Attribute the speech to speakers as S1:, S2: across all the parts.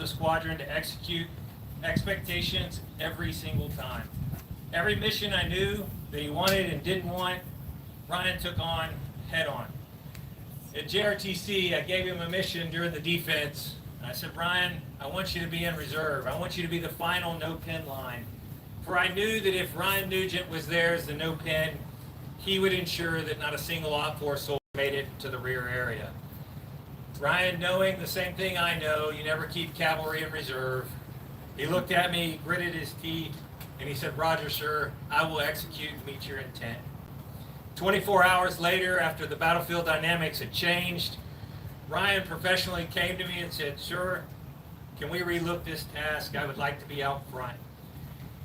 S1: squadron to execute expectations every single time. Every mission I knew that he wanted and didn't want, Ryan took on head on. At JRTC, I gave him a mission during the defense. I said, Ryan, I want you to be in reserve. I want you to be the final no-pin line. For I knew that if Ryan Nugent was there as the no-pin, he would ensure that not a single OPFOR soldier made it to the rear area. Ryan, knowing the same thing I know, you never keep cavalry in reserve, he looked at me, gritted his teeth, and he said, Roger, sir, I will execute and meet your intent. 24 hours later, after the battlefield dynamics had changed, Ryan professionally came to me and said, sir, can we relook this task? I would like to be out front.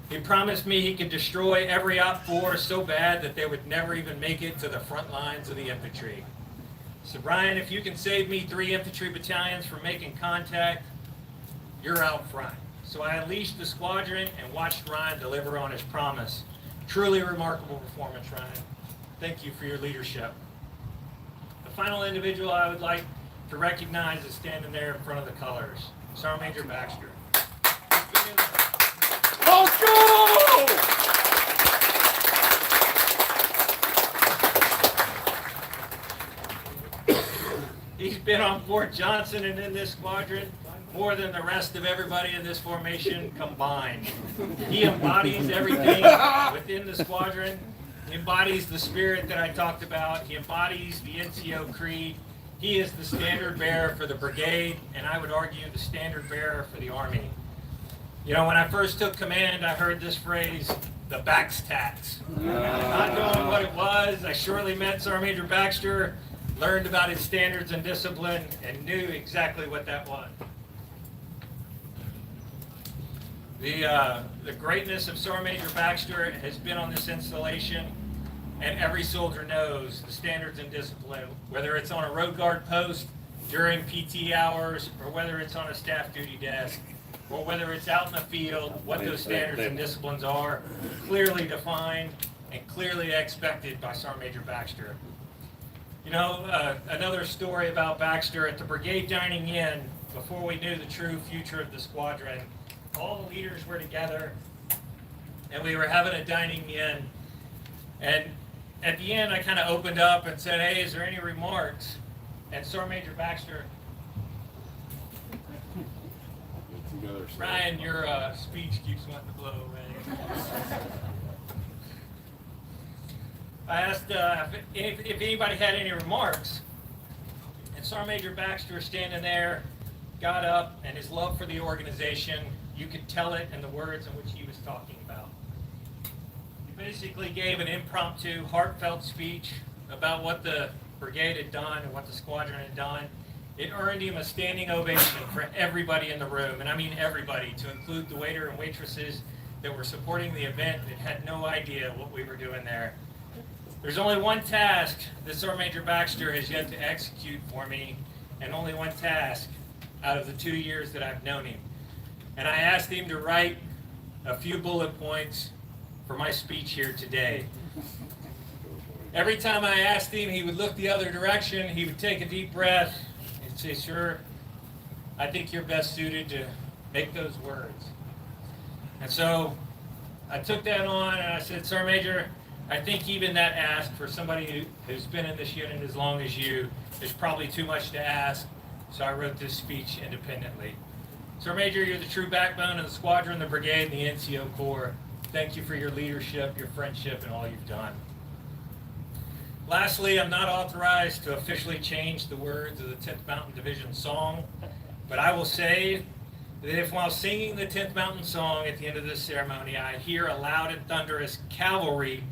S1: He promised me he could destroy every OPFOR so bad that they would never even make it to the front lines of the infantry. So Ryan, if you can save me 3 infantry battalions from making contact, you're out front. So I unleashed the squadron and watched Ryan deliver on his promise. Truly remarkable performance, Ryan. Thank you for your leadership. The final individual I would like to recognize is standing there in front of the colors, Sergeant Major Baxter.
S2: Let's go!
S1: He's been on Fort Johnson and in this squadron more than the rest of everybody in this formation combined. He embodies everything within the squadron. He embodies the spirit that I talked about. He embodies the NCO creed. He is the standard bearer for the brigade, and I would argue the standard bearer for the Army. You know, when I first took command, I heard this phrase, the Bax Tats. Not knowing what it was, I surely met Sergeant Major Baxter, learned about his standards and discipline, and knew exactly what that was. The greatness of Sergeant Major Baxter has been on this installation, and every soldier knows the standards and discipline, whether it's on a road guard post during PT hours, or whether it's on a staff duty desk, or whether it's out in the field, what those standards and disciplines are clearly defined and clearly expected by Sergeant Major Baxter. You know, another story about Baxter, at the brigade dining in, before we knew the true future of the squadron, all the leaders were together and we were having a dining in, and at the end I kind of opened up and said, hey, is there any remarks? And Sergeant Major Baxter, Ryan, your speech keeps wanting to blow away. I asked if anybody had any remarks, and Sergeant Major Baxter, standing there, got up, and his love for the organization, you could tell it in the words in which he was talking about. He basically gave an impromptu, heartfelt speech about what the brigade had done and what the squadron had done. It earned him a standing ovation for everybody in the room, and I mean everybody, to include the waiter and waitresses that were supporting the event that had no idea what we were doing there. There's only one task that Sergeant Major Baxter has yet to execute for me, and only one task out of the 2 years that I've known him. And I asked him to write a few bullet points for my speech here today. Every time I asked him, he would look the other direction, he would take a deep breath, and say, sir, I think you're best suited to make those words. And so I took that on and I said, Sergeant Major, I think even that ask for somebody who's been in this unit as long as you is probably too much to ask, so I wrote this speech independently. Sergeant Major, you're the true backbone of the squadron, the brigade, and the NCO Corps. Thank you for your leadership, your friendship, and all you've done. Lastly, I'm not authorized to officially change the words of the 10th Mountain Division song, but I will say that if while singing the 10th Mountain song at the end of this ceremony, I hear a loud and thunderous cavalry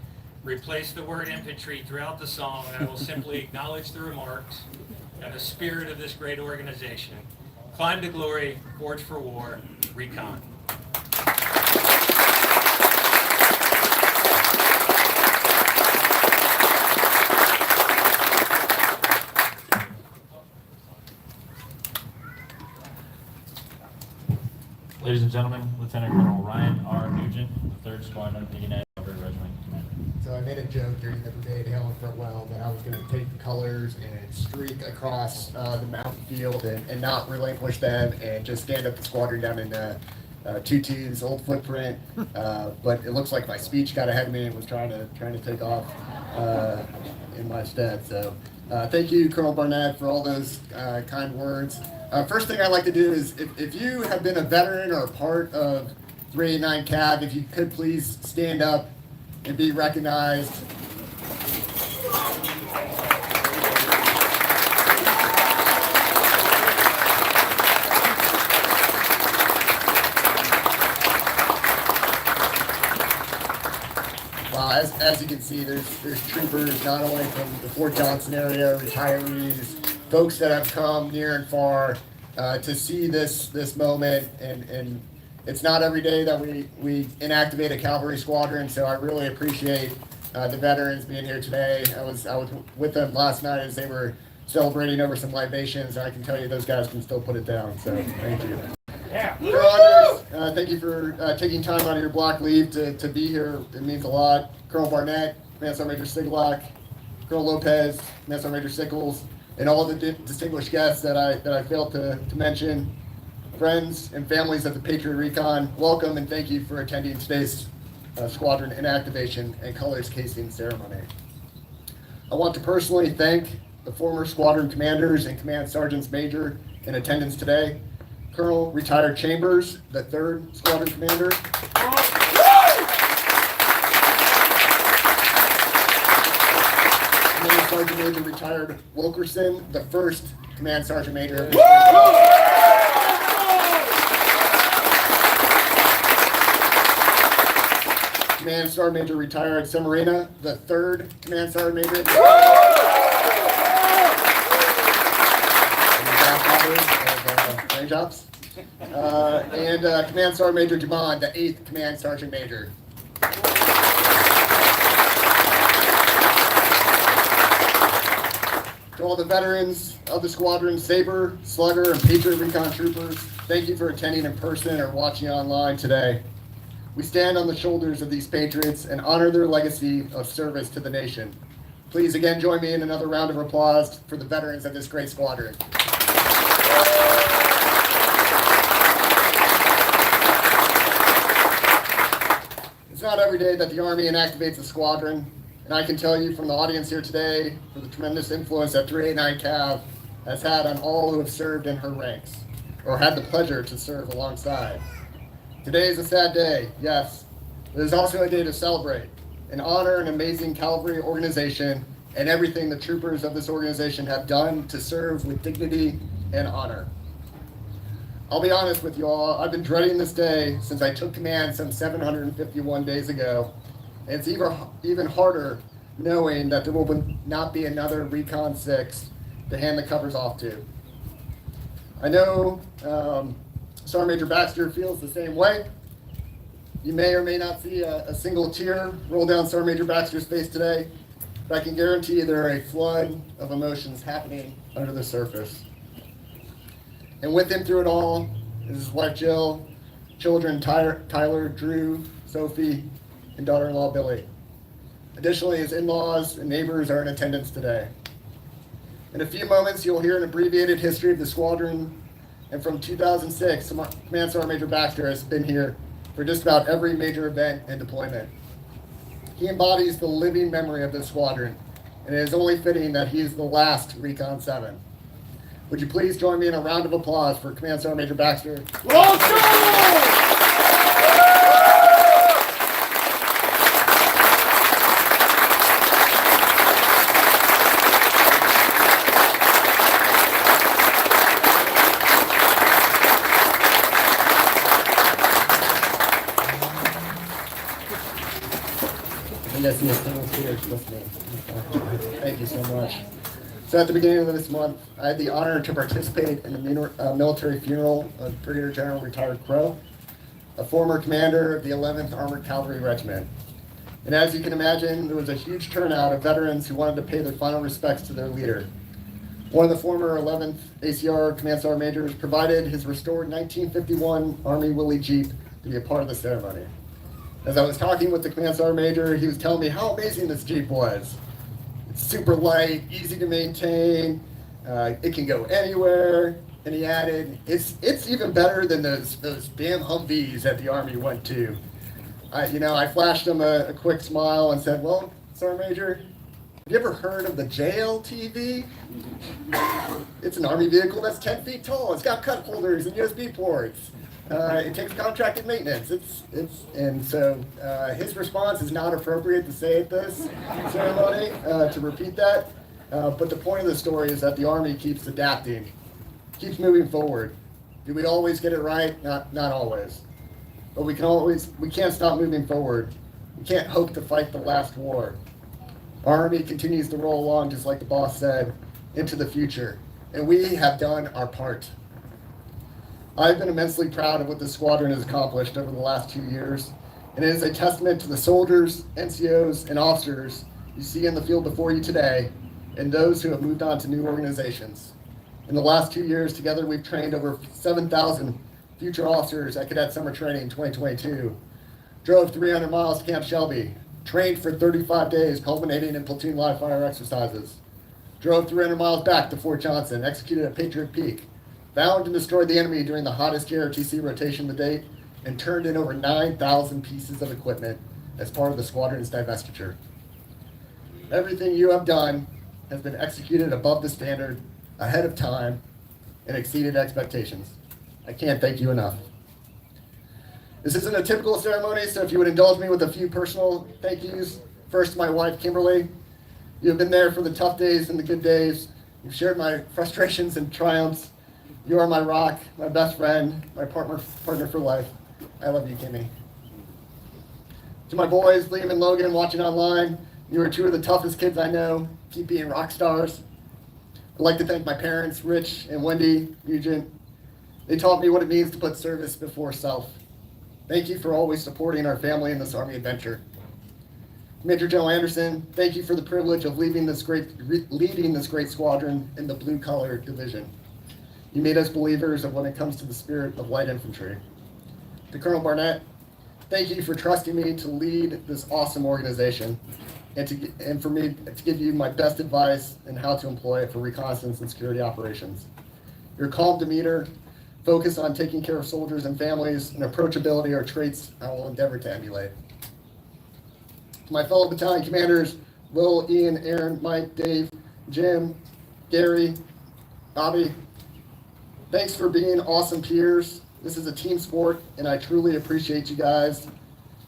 S1: replace the word infantry throughout the song, I will simply acknowledge the remarks and the spirit of this great organization. Climb to glory, forge for war, recon.
S3: Ladies and gentlemen, Lieutenant Colonel Ryan R. Nugent, the 3rd Squadron, the United Cavalry Regiment Commander. So I made a joke during the brigade hailing for a while that I was going to take the colors and streak across the mountain field and not relinquish them and just stand up the squadron down in Tutu's old footprint. But it looks like my speech got ahead of me and was trying to take off in my stead. So thank you, Colonel Barnett, for all those kind words. First thing I'd like to do is, if you have been a veteran or a part of 389 CAV, if you could please stand up and be recognized. Wow, as you can see, there's troopers not only from the Fort Johnson area, retirees, folks that have come near and far to see this moment, and it's not every day that we inactivate a cavalry squadron, so I really appreciate the veterans being here today. I was with them last night as they were celebrating over some libations, and I can tell you those guys can still put it down, so thank you.
S1: Yeah.
S3: Colonel Andres, thank you for taking time out of your block leave to be here. It means a lot. Colonel Barnett, Command Sergeant Major Siglock, Colonel Lopez, Command Sergeant Major Sickles, and all the distinguished guests that I failed to mention. Friends and families of the Patriot Recon, welcome and thank you for attending today's squadron inactivation and colors casing ceremony. I want to personally thank the former squadron commanders and command sergeants major in attendance today. Colonel Retired Chambers, the 3rd Squadron Commander. Command Sergeant Major Retired Wilkerson, the 1st Command Sergeant Major. Command Sergeant Major Retired Semarina, the 3rd Command Sergeant Major. Range Ops. And Command Sergeant Major Dumont, the 8th Command Sergeant Major. To all the veterans of the squadron, Sabre, Slugger, and Patriot Recon troopers, thank you for attending in person or watching online today. We stand on the shoulders of these patriots and honor their legacy of service to the nation. Please again join me in another round of applause for the veterans of this great squadron. It's not every day that the Army inactivates a squadron, and I can tell you from the audience here today for the tremendous influence that 389 CAV has had on all who have served in her ranks, or had the pleasure to serve alongside. Today is a sad day, yes, but it is also a day to celebrate and honor an amazing cavalry organization and everything the troopers of this organization have done to serve with dignity and honor. I'll be honest with you all, I've been dreading this day since I took command some 751 days ago. And it's even harder knowing that there will not be another Recon 6 to hand the covers off to. I know Sergeant Major Baxter feels the same way. You may or may not see a single tear roll down Sergeant Major Baxter's face today, but I can guarantee you there are a flood of emotions happening under the surface. And with him through it all is his wife Jill, children Tyler, Drew, Sophie, and daughter-in-law Billy. Additionally, his in-laws and neighbors are in attendance today. In a few moments, you'll hear an abbreviated history of the squadron, and from 2006, Command Sergeant Major Baxter has been here for just about every major event and deployment. He embodies the living memory of this squadron, and it is only fitting that he is the last Recon 7. Would you please join me in a round of applause for Command Sergeant Major Baxter? Yes, thank you so much. So at the beginning of this month, I had the honor to participate in the military funeral of Brigadier General Retired Crow, a former commander of the 11th Armored Cavalry Regiment. And as you can imagine, there was a huge turnout of veterans who wanted to pay their final respects to their leader. One of the former 11th ACR Command Sergeant Majors provided his restored 1951 Army Willys Jeep to be a part of the ceremony. As I was talking with the command sergeant major, he was telling me how amazing this Jeep was. It's super light, easy to maintain, it can go anywhere. And he added, it's even better than those damn Humvees that the Army went to. I flashed him a quick smile and said, well, Sergeant Major, have you ever heard of the JLTV? It's an Army vehicle that's 10 feet tall. It's got cup holders and USB ports. It takes contracted maintenance. His response is not appropriate to say at this ceremony, to repeat that. But the point of the story is that the Army keeps adapting, keeps moving forward. Do we always get it right? Not always. But we can't stop moving forward. We can't hope to fight the last war. Our Army continues to roll along, just like the boss said, into the future. And we have done our part. I've been immensely proud of what this squadron has accomplished over the last 2 years. And it is a testament to the soldiers, NCOs, and officers you see in the field before you today, and those who have moved on to new organizations. In the last 2 years, together we've trained over 7,000 future officers at Cadet Summer Training 2022, drove 300 miles to Camp Shelby, trained for 35 days, culminating in platoon live fire exercises, drove 300 miles back to Fort Johnson, executed at Patriot Peak, found and destroyed the enemy during the hottest JRTC rotation to date, and turned in over 9,000 pieces of equipment as part of the squadron's divestiture. Everything you have done has been executed above the standard, ahead of time, and exceeded expectations. I can't thank you enough. This isn't a typical ceremony, so if you would indulge me with a few personal thank yous. First, my wife, Kimberly. You have been there for the tough days and the good days. You've shared my frustrations and triumphs. You are my rock, my best friend, my partner for life. I love you, Kimmy. To my boys, Liam and Logan, watching online, you are two of the toughest kids I know. Keep being rock stars. I'd like to thank my parents, Rich and Wendy Nugent. They taught me what it means to put service before self. Thank you for always supporting our family in this Army adventure. Major General Anderson, thank you for the privilege of leading this great squadron in the blue collar division. You made us believers of when it comes to the spirit of light infantry. To Colonel Barnett, thank you for trusting me to lead this awesome organization and for me to give you my best advice and how to employ it for reconnaissance and security operations. Your calm demeanor, focus on taking care of soldiers and families, and approachability are traits I will endeavor to emulate. To my fellow battalion commanders, Will, Ian, Aaron, Mike, Dave, Jim, Gary, Bobby, thanks for being awesome peers. This is a team sport, and I truly appreciate you guys.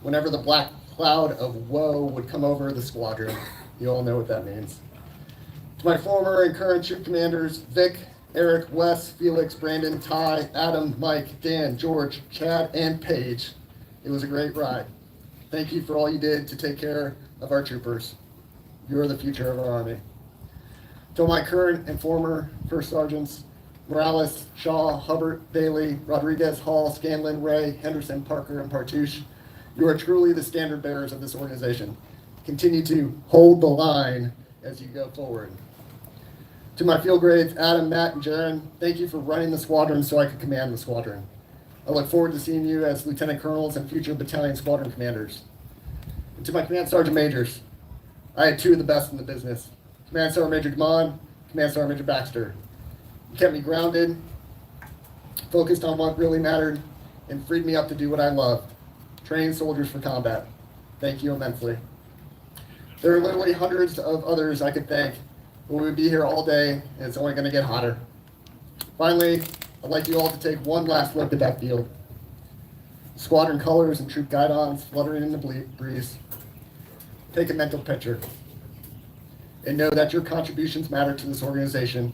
S3: Whenever the black cloud of woe would come over the squadron, you all know what that means. To my former and current troop commanders, Vic, Eric, Wes, Felix, Brandon, Ty, Adam, Mike, Dan, George, Chad, and Paige, it was a great ride. Thank you for all you did to take care of our troopers. You are the future of our Army. To my current and former first sergeants, Morales, Shaw, Hubbard, Bailey, Rodriguez, Hall, Scanlon, Ray, Henderson, Parker, and Partouche, you are truly the standard bearers of this organization. Continue to hold the line as you go forward. To my field grades, Adam, Matt, and Jaron, thank you for running the squadron so I could command the squadron. I look forward to seeing you as lieutenant colonels and future battalion squadron commanders. And to my command sergeant majors, I had two of the best in the business. Command Sergeant Major Gamon, Command Sergeant Major Baxter. You kept me grounded, focused on what really mattered, and freed me up to do what I loved, train soldiers for combat. Thank you immensely. There are literally hundreds of others I could thank, but we would be here all day, and it's only going to get hotter. Finally, I'd like you all to take one last look at that field. Squadron colors and troop guidons fluttering in the breeze. Take a mental picture and know that your contributions matter to this organization,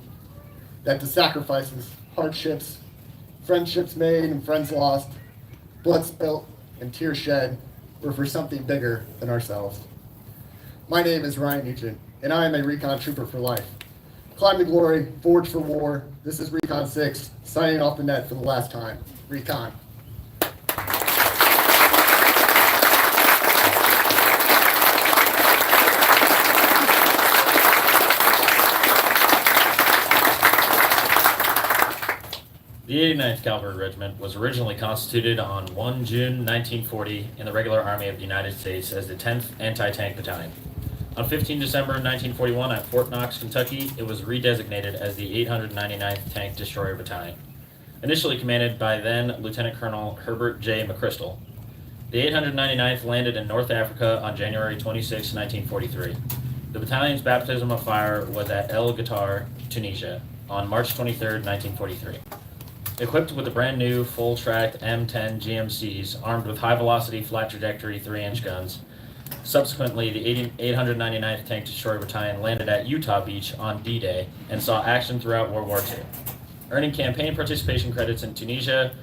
S3: that the sacrifices, hardships, friendships made and friends lost, blood spilt and tears shed were for something bigger than ourselves. My name is Ryan Nugent, and I am a Recon Trooper for life. Climb to glory, forge for war. This is Recon 6, signing off the net for the last time. Recon.
S4: The 89th Cavalry Regiment was originally constituted on 1 June 1940 in the Regular Army of the United States as the 10th Anti-Tank Battalion. On 15 December 1941 at Fort Knox, Kentucky, it was redesignated as the 899th Tank Destroyer Battalion, initially commanded by then Lieutenant Colonel Herbert J. McChrystal. The 899th landed in North Africa on January 26, 1943. The battalion's baptism of fire was at El Ghatar, Tunisia, on March 23, 1943. Equipped with the brand new full-tracked M10 GMCs armed with high-velocity flat trajectory 3-inch guns, subsequently the 899th Tank Destroyer Battalion landed at Utah Beach on D-Day and saw action throughout World War II, earning campaign participation credits in Tunisia,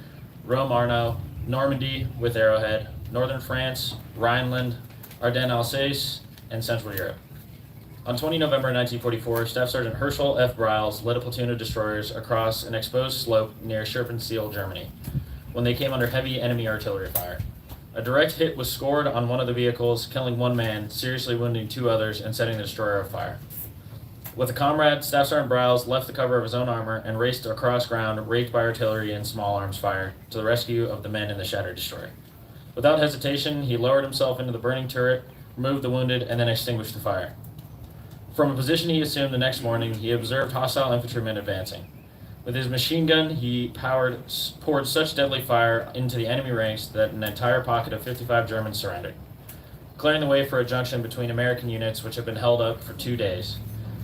S4: Rome Arno, Normandy with Arrowhead, Northern France, Rhineland, Ardennes Alsace, and Central Europe. On 20 November 1944, Staff Sergeant Herschel F. Briles led a platoon of destroyers across an exposed slope near Scherpenziel, Germany, when they came under heavy enemy artillery fire. A direct hit was scored on one of the vehicles, killing one man, seriously wounding 2 others, and setting the destroyer afire. With a comrade, Staff Sergeant Briles left the cover of his own armor and raced across ground, raked by artillery and small arms fire, to the rescue of the men in the shattered destroyer. Without hesitation, he lowered himself into the burning turret, removed the wounded, and then extinguished the fire. From a position he assumed the next morning, he observed hostile infantrymen advancing. With his machine gun, he poured such deadly fire into the enemy ranks that an entire pocket of 55 Germans surrendered, clearing the way for a junction between American units which had been held up for 2 days.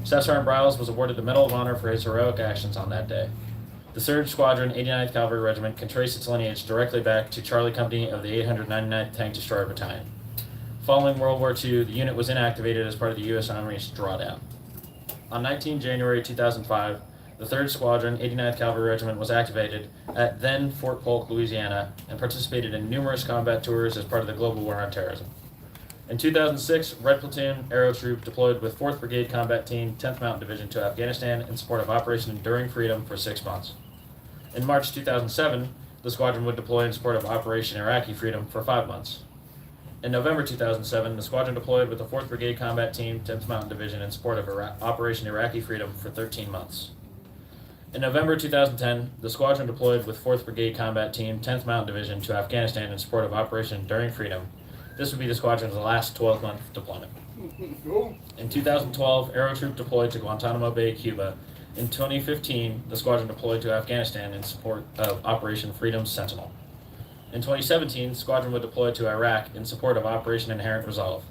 S4: Staff Sergeant Briles was awarded the Medal of Honor for his heroic actions on that day. The Surge Squadron, 89th Cavalry Regiment, can trace its lineage directly back to Charlie Company of the 899th Tank Destroyer Battalion. Following World War II, the unit was inactivated as part of the U.S. Army's drawdown. On 19 January 2005, the 3rd Squadron, 89th Cavalry Regiment, was activated at then Fort Polk, Louisiana, and participated in numerous combat tours as part of the global war on terrorism. In 2006, Red Platoon Aero Troop deployed with 4th Brigade Combat Team, 10th Mountain Division to Afghanistan in support of Operation Enduring Freedom for 6 months. In March 2007, the squadron would deploy in support of Operation Iraqi Freedom for 5 months. In November 2007, the squadron deployed with the 4th Brigade Combat Team, 10th Mountain Division in support of Operation Iraqi Freedom for 13 months. In November 2010, the squadron deployed with 4th Brigade Combat Team, 10th Mountain Division to Afghanistan in support of Operation Enduring Freedom. This would be the squadron's last 12-month deployment. In 2012, Aero Troop deployed to Guantanamo Bay, Cuba. In 2015, the squadron deployed to Afghanistan in support of Operation Freedom Sentinel. In 2017, the squadron would deploy to Iraq in support of Operation Inherent Resolve.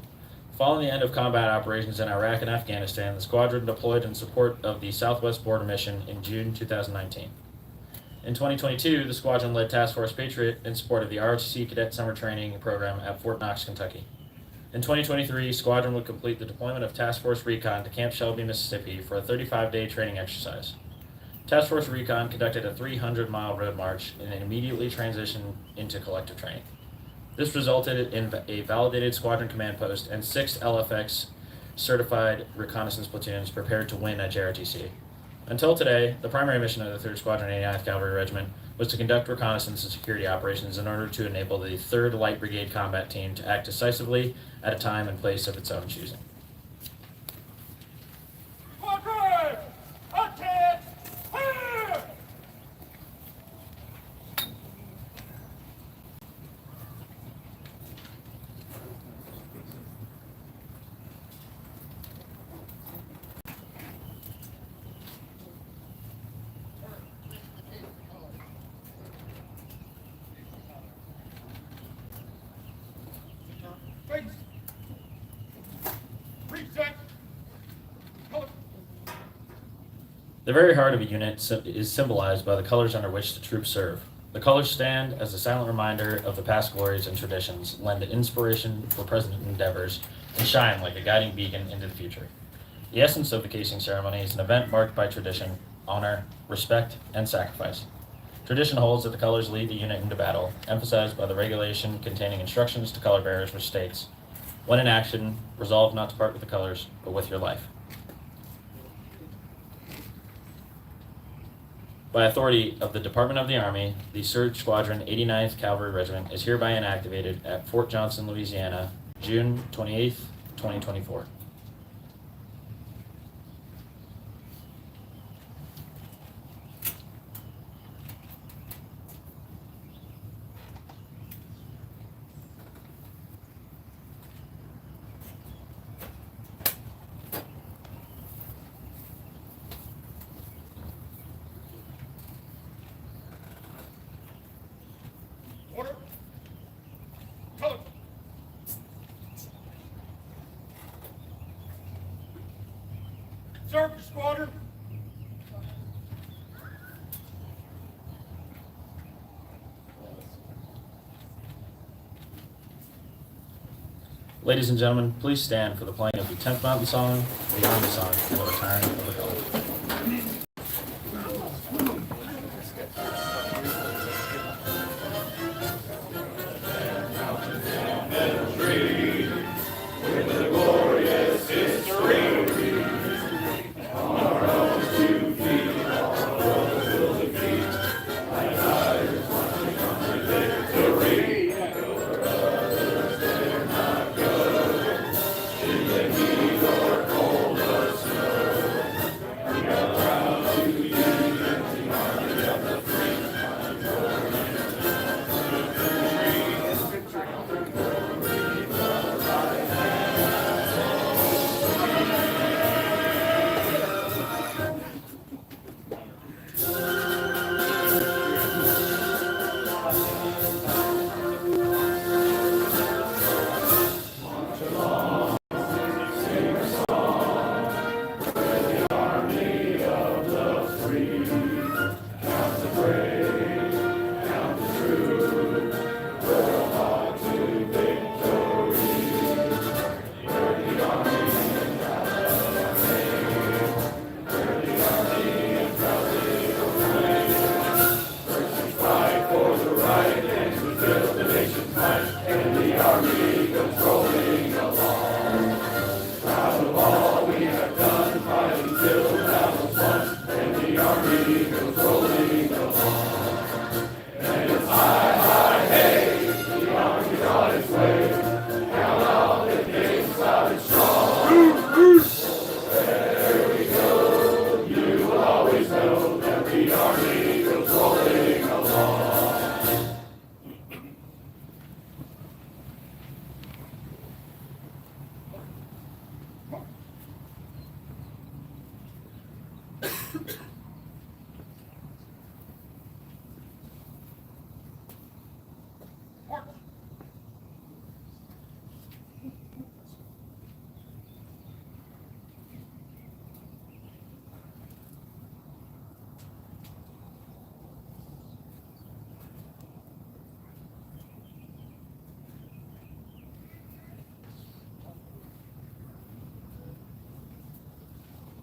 S4: Following the end of combat operations in Iraq and Afghanistan, the squadron deployed in support of the Southwest Border Mission in June 2019. In 2022, the squadron led Task Force Patriot in support of the ROTC Cadet Summer Training Program at Fort Knox, Kentucky. In 2023, squadron would complete the deployment of Task Force Recon to Camp Shelby, Mississippi for a 35-day training exercise. Task Force Recon conducted a 300-mile road march and then immediately transitioned into collective training. This resulted in a validated squadron command post and 6 LFX certified reconnaissance platoons prepared to win at JRTC. Until today, the primary mission of the 3rd Squadron 89th Cavalry Regiment was to conduct reconnaissance and security operations in order to enable the 3rd Light Brigade Combat Team to act decisively at a time and place of its own choosing. The very heart of a unit is symbolized by the colors under which the troops serve. The colors stand as a silent reminder of the past glories and traditions, lend inspiration for present endeavors, and shine like a guiding beacon into the future. The essence of the casing ceremony is an event marked by tradition, honor, respect, and sacrifice. Tradition holds that the colors lead the unit into battle, emphasized by the regulation containing instructions to color bearers which states, "When in action, resolve not to part with the colors, but with your life." By authority of the Department of the Army, the Surge Squadron 89th Cavalry Regiment is hereby inactivated at Fort Johnson, Louisiana, June 28, 2024.
S2: Order. Color. Serve the squadron.
S4: Ladies and gentlemen, please stand for the playing of the 10th Mountain Song, the Army Song, and the retiring of the color.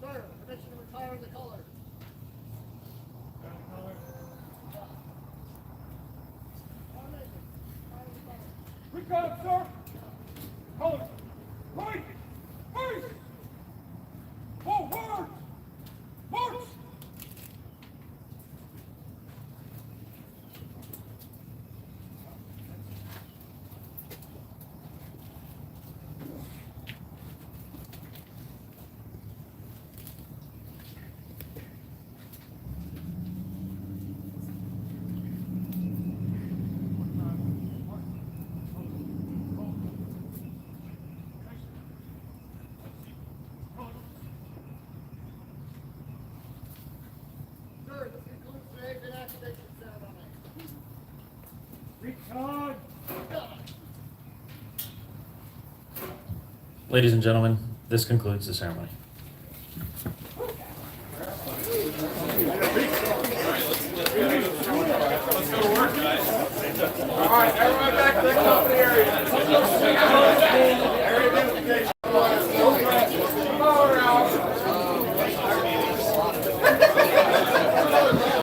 S3: Sir, permission to retire the color.
S2: Recon, sir. Color. Right. Face. Forward. March.
S3: Sir, this concludes today's inactivation ceremony.
S2: Recon.
S4: Ladies and gentlemen, this concludes the ceremony.
S2: All right, everyone back to the company area.